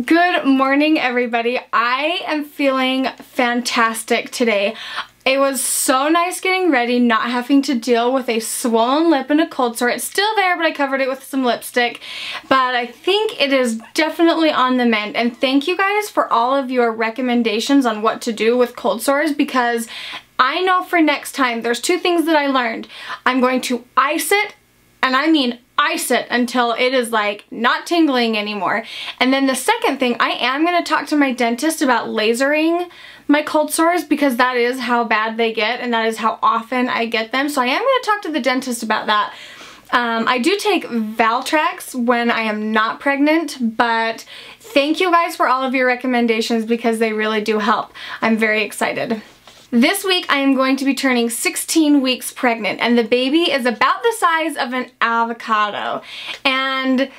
Good morning, everybody. I am feeling fantastic today. It was so nice getting ready, not having to deal with a swollen lip and a cold sore. It's still there, but I covered it with some lipstick. But I think it is definitely on the mend. And thank you guys for all of your recommendations on what to do with cold sores, because I know for next time, there's two things that I learned. I'm going to ice it, and I mean ice it until it is like not tingling anymore. And then the second thing, I am going to talk to my dentist about lasering my cold sores, because that is how bad they get and that is how often I get them. So I am going to talk to the dentist about that. I do take Valtrex when I am not pregnant, but thank you guys for all of your recommendations because they really do help. I'm very excited. This week I am going to be turning 16 weeks pregnant, and the baby is about the size of an avocado. And an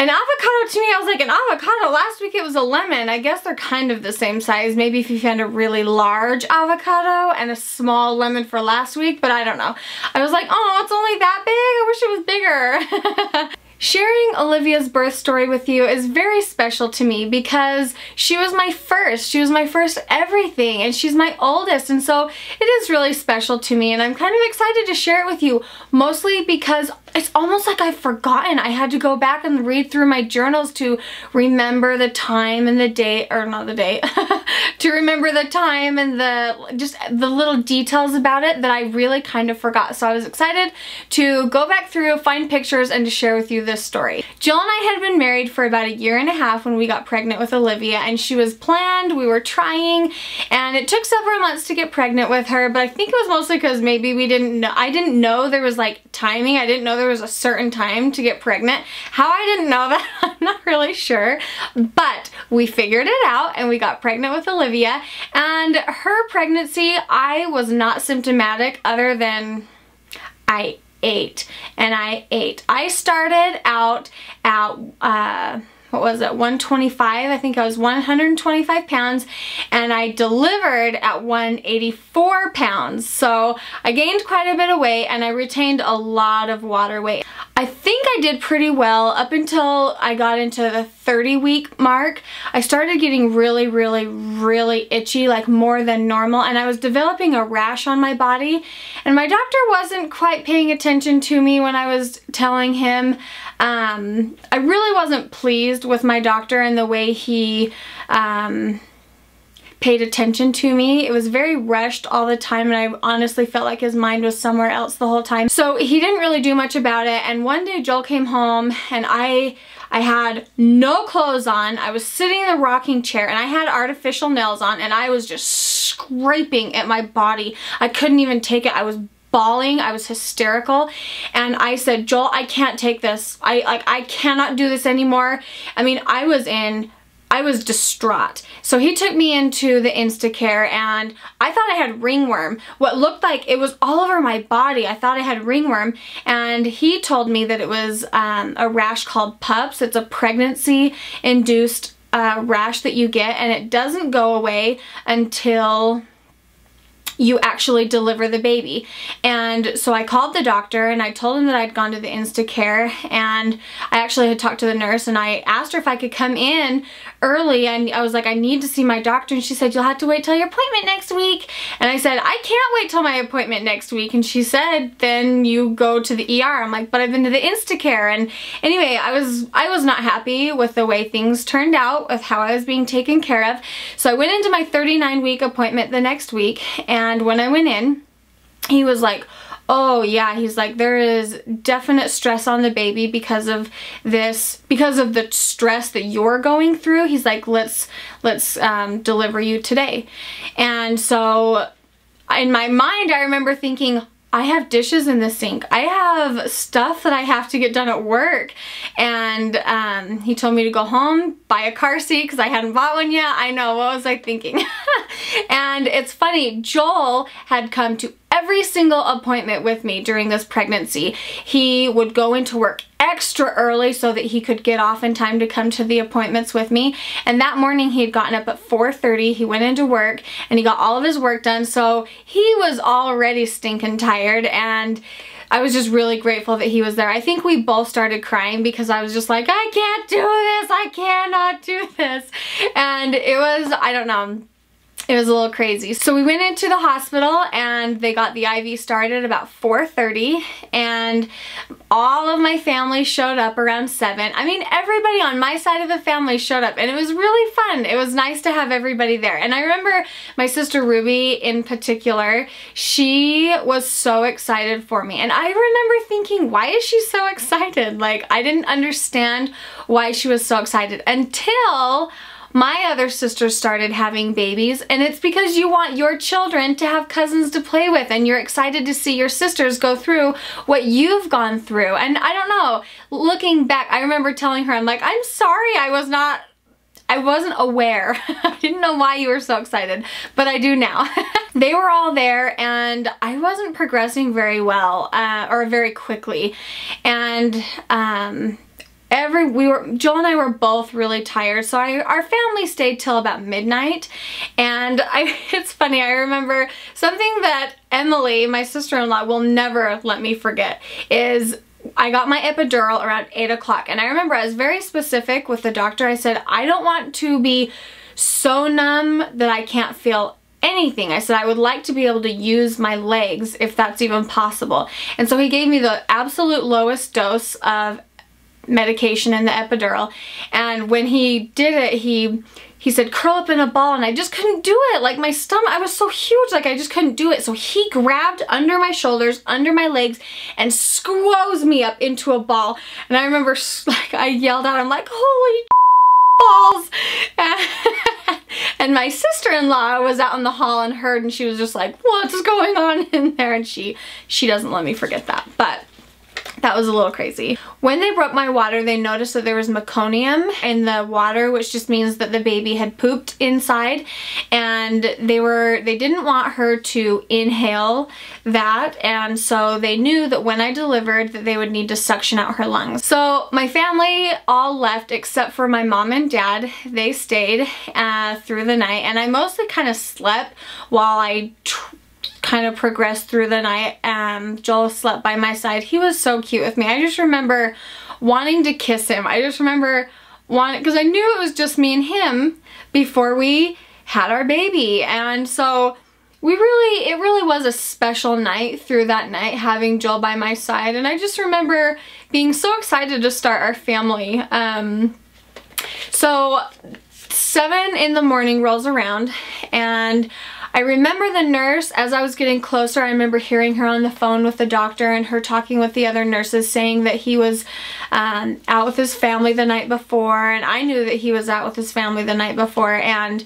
avocado, to me, I was like, an avocado? Last week it was a lemon. I guess they're kind of the same size. Maybe if you found a really large avocado and a small lemon for last week, but I don't know. I was like, oh, it's only that big? I wish it was bigger. Sharing Olivia's birth story with you is very special to me because she was my first. She was my first everything, and she's my oldest, and so it is really special to me, and I'm kind of excited to share it with you, mostly because it's almost like I've forgotten. I had to go back and read through my journals to remember the time and the date, or not the date, to remember the time and just the little details about it that I really kind of forgot. So I was excited to go back through, find pictures, and to share with you this story. Jill and I had been married for about 1.5 years when we got pregnant with Olivia, and she was planned, we were trying, and it took several months to get pregnant with her, but I think it was mostly because maybe we didn't know, I didn't know there was like timing. I didn't know there was a certain time to get pregnant. How I didn't know that, I'm not really sure, but we figured it out and we got pregnant with Olivia. And her pregnancy, I was not symptomatic other than I ate and I ate. I started out at what was it, 125? I think I was 125 pounds, and I delivered at 184 pounds. So I gained quite a bit of weight, and I retained a lot of water weight. I think I did pretty well up until I got into the 30-week mark. I started getting really itchy, like more than normal, and I was developing a rash on my body, and my doctor wasn't quite paying attention to me when I was telling him. I really wasn't pleased with my doctor and the way he paid attention to me. It was very rushed all the time, and I honestly felt like his mind was somewhere else the whole time. So he didn't really do much about it, and one day Joel came home and I had no clothes on. I was sitting in the rocking chair and I had artificial nails on, and I was just scraping at my body. I couldn't even take it. I was bawling. I was hysterical, and I said, Joel, I can't take this. I cannot do this anymore. I mean, I was distraught. So he took me into the Instacare, and I thought I had ringworm. What looked like it was all over my body. I thought I had ringworm, and he told me that it was a rash called PUPS. It's a pregnancy-induced rash that you get, and it doesn't go away until you actually deliver the baby. And so I called the doctor and I told him that I'd gone to the Instacare, and I actually had talked to the nurse, and I asked her if I could come in early, and I was like, I need to see my doctor, and she said, you'll have to wait till your appointment next week. And I said, I can't wait till my appointment next week. And she said, then you go to the ER. I'm like, but I've been to the Instacare. And anyway, I was not happy with the way things turned out, with how I was being taken care of. So I went into my 39-week appointment the next week, and when I went in, he was like, oh yeah, he's like, there is definite stress on the baby because of this, because of the stress that you're going through. He's like, let's deliver you today. And so in my mind, I remember thinking, I have dishes in the sink. I have stuff that I have to get done at work. And he told me to go home, buy a car seat because I hadn't bought one yet. I know, what was I thinking? And it's funny, Joel had come to every single appointment with me during this pregnancy. He would go into work extra early so that he could get off in time to come to the appointments with me. And that morning he had gotten up at 4:30. He went into work and he got all of his work done. So he was already stinking tired, and I was just really grateful that he was there. I think we both started crying because I was just like, I can't do this, I cannot do this. And it was, I don't know, it was a little crazy. So we went into the hospital and they got the IV started about 4:30, and all of my family showed up around 7. I mean, everybody on my side of the family showed up, and it was really fun. It was nice to have everybody there. And I remember my sister Ruby in particular, she was so excited for me. And I remember thinking, why is she so excited? Like, I didn't understand why she was so excited until my other sisters started having babies, and it's because you want your children to have cousins to play with, and you're excited to see your sisters go through what you've gone through. And I don't know, looking back, I remember telling her, I'm like, I'm sorry, I wasn't aware. I didn't know why you were so excited, but I do now. They were all there, and I wasn't progressing very well, or very quickly. And Joel and I were both really tired, so our family stayed till about midnight. And it's funny, I remember something that Emily, my sister-in-law, will never let me forget is I got my epidural around 8 o'clock, and I remember I was very specific with the doctor. I said, I don't want to be so numb that I can't feel anything. I said I would like to be able to use my legs if that's even possible. And so he gave me the absolute lowest dose of medication in the epidural, and when he did it, he said curl up in a ball, and I just couldn't do it. Like, my stomach, I was so huge, like I just couldn't do it. So he grabbed under my shoulders, under my legs, and squoze me up into a ball. And I remember, like, I yelled out, I'm like, holy balls. And my sister-in-law was out in the hall and heard, and she was just like, what's going on in there? And she doesn't let me forget that. But that was a little crazy. When they broke my water, they noticed that there was meconium in the water, which just means that the baby had pooped inside, and they didn't want her to inhale that, and so they knew that when I delivered that they would need to suction out her lungs. So my family all left except for my mom and dad. They stayed through the night, and I mostly kind of slept while I kind of progressed through the night. Joel slept by my side. He was so cute with me. I just remember wanting to kiss him. I just remember wanting, because I knew it was just me and him before we had our baby. And so it really was a special night through that night, having Joel by my side. And I just remember being so excited to start our family. So 7 in the morning rolls around, and I remember the nurse, as I was getting closer, I remember hearing her on the phone with the doctor and her talking with the other nurses, saying that he was out with his family the night before, and I knew that he was out with his family the night before. And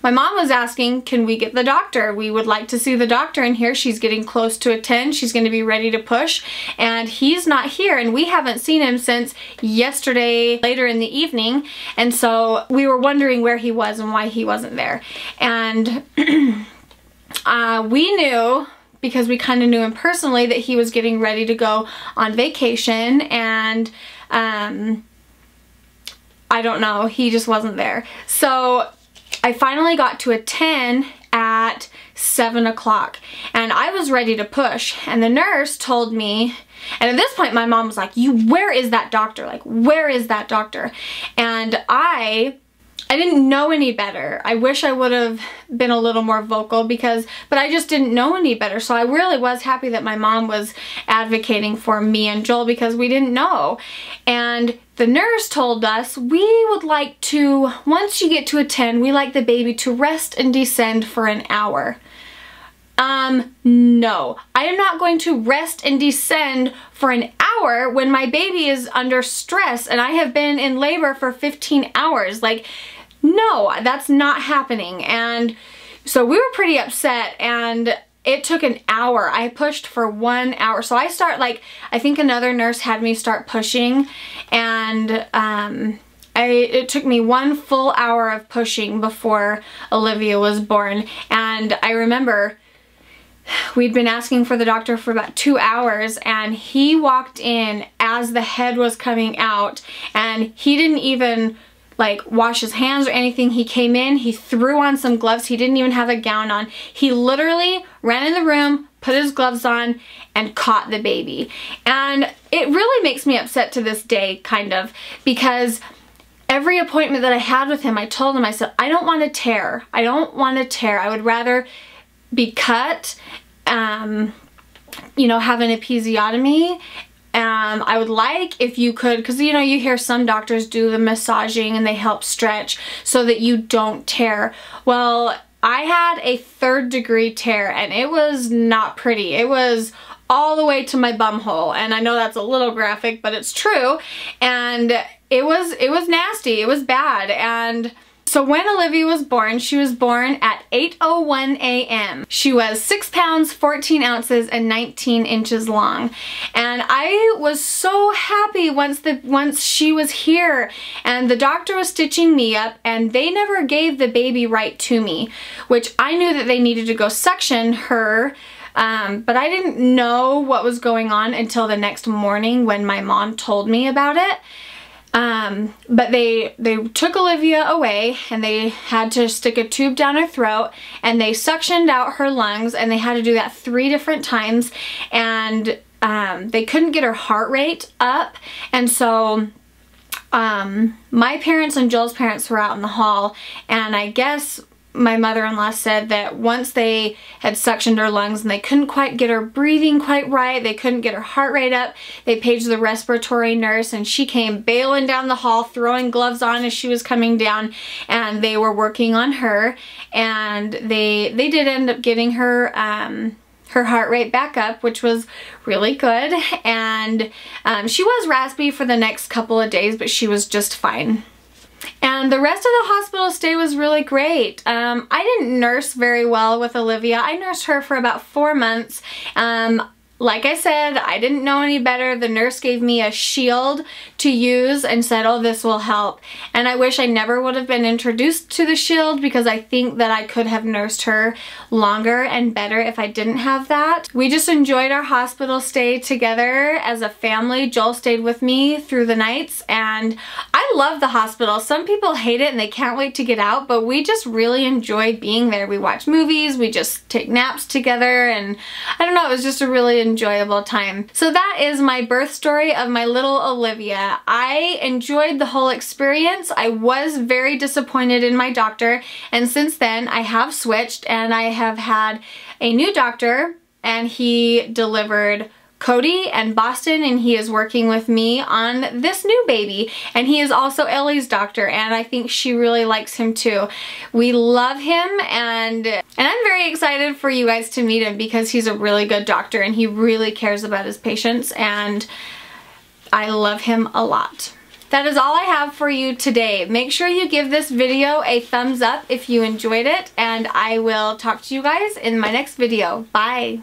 my mom was asking, can we get the doctor? We would like to see the doctor in here. She's getting close to a 10. She's going to be ready to push, and he's not here, and we haven't seen him since yesterday later in the evening. And so we were wondering where he was and why he wasn't there. And we knew, because we kind of knew him personally, that he was getting ready to go on vacation, and I don't know, he just wasn't there. So I finally got to a 10 at 7 o'clock, and I was ready to push, and the nurse told me, and at this point my mom was like, where is that doctor? Like, where is that doctor? And I didn't know any better. I wish I would have been a little more vocal, but I just didn't know any better. So I really was happy that my mom was advocating for me and Joel, because we didn't know. And the nurse told us, we would like to, once you get to a 10, we like the baby to rest and descend for an hour. No, I am not going to rest and descend for an hour when my baby is under stress and I have been in labor for 15 hours. Like, no, that's not happening. And so we were pretty upset, and it took an hour. I pushed for 1 hour. So I think another nurse had me start pushing, and it took me 1 full hour of pushing before Olivia was born. And I remember we'd been asking for the doctor for about 2 hours, and he walked in as the head was coming out, and he didn't even like wash his hands or anything. He came in, he threw on some gloves, he didn't even have a gown on. He literally ran in the room, put his gloves on, and caught the baby. And it really makes me upset to this day, kind of, because every appointment that I had with him, I told him, I said, I don't want to tear. I don't want to tear. I would rather be cut, you know, have an episiotomy. I would like if you could, because you know, you hear some doctors do the massaging and they help stretch so that you don't tear. Well, I had a 3rd-degree tear and it was not pretty. It was all the way to my bum hole, and I know that's a little graphic, but it's true. And it was nasty. It was bad. And so when Olivia was born, she was born at 8:01 a.m. She was 6 pounds, 14 ounces, and 19 inches long. And I was so happy once she was here, and the doctor was stitching me up, and they never gave the baby right to me, which I knew that they needed to go suction her. But I didn't know what was going on until the next morning when my mom told me about it. But they took Olivia away and they had to stick a tube down her throat and they suctioned out her lungs, and they had to do that 3 different times, and they couldn't get her heart rate up. And so my parents and Joel's parents were out in the hall, and I guess my mother-in-law said that once they had suctioned her lungs and they couldn't quite get her breathing quite right, they couldn't get her heart rate up, they paged the respiratory nurse, and she came bailing down the hall, throwing gloves on as she was coming down, and they were working on her, and they did end up getting her her heart rate back up, which was really good. And she was raspy for the next couple of days, but she was just fine. And the rest of the hospital stay was really great. I didn't nurse very well with Olivia. I nursed her for about 4 months. Like I said, I didn't know any better. The nurse gave me a shield to use and said, oh, this will help. And I wish I never would have been introduced to the shield, because I think that I could have nursed her longer and better if I didn't have that. We just enjoyed our hospital stay together as a family. Joel stayed with me through the nights, and I love the hospital. Some people hate it and they can't wait to get out, but we just really enjoyed being there. We watch movies, we just take naps together, and I don't know, it was just a really enjoyable time. So that is my birth story of my little Olivia. I enjoyed the whole experience. I was very disappointed in my doctor, and since then I have switched and I have had a new doctor, and he delivered Cody and Boston, and he is working with me on this new baby, and he is also Ellie's doctor, and I think she really likes him too. We love him, and I'm very excited for you guys to meet him, because he's a really good doctor and he really cares about his patients, and I love him a lot. That is all I have for you today. Make sure you give this video a thumbs up if you enjoyed it, and I will talk to you guys in my next video. Bye!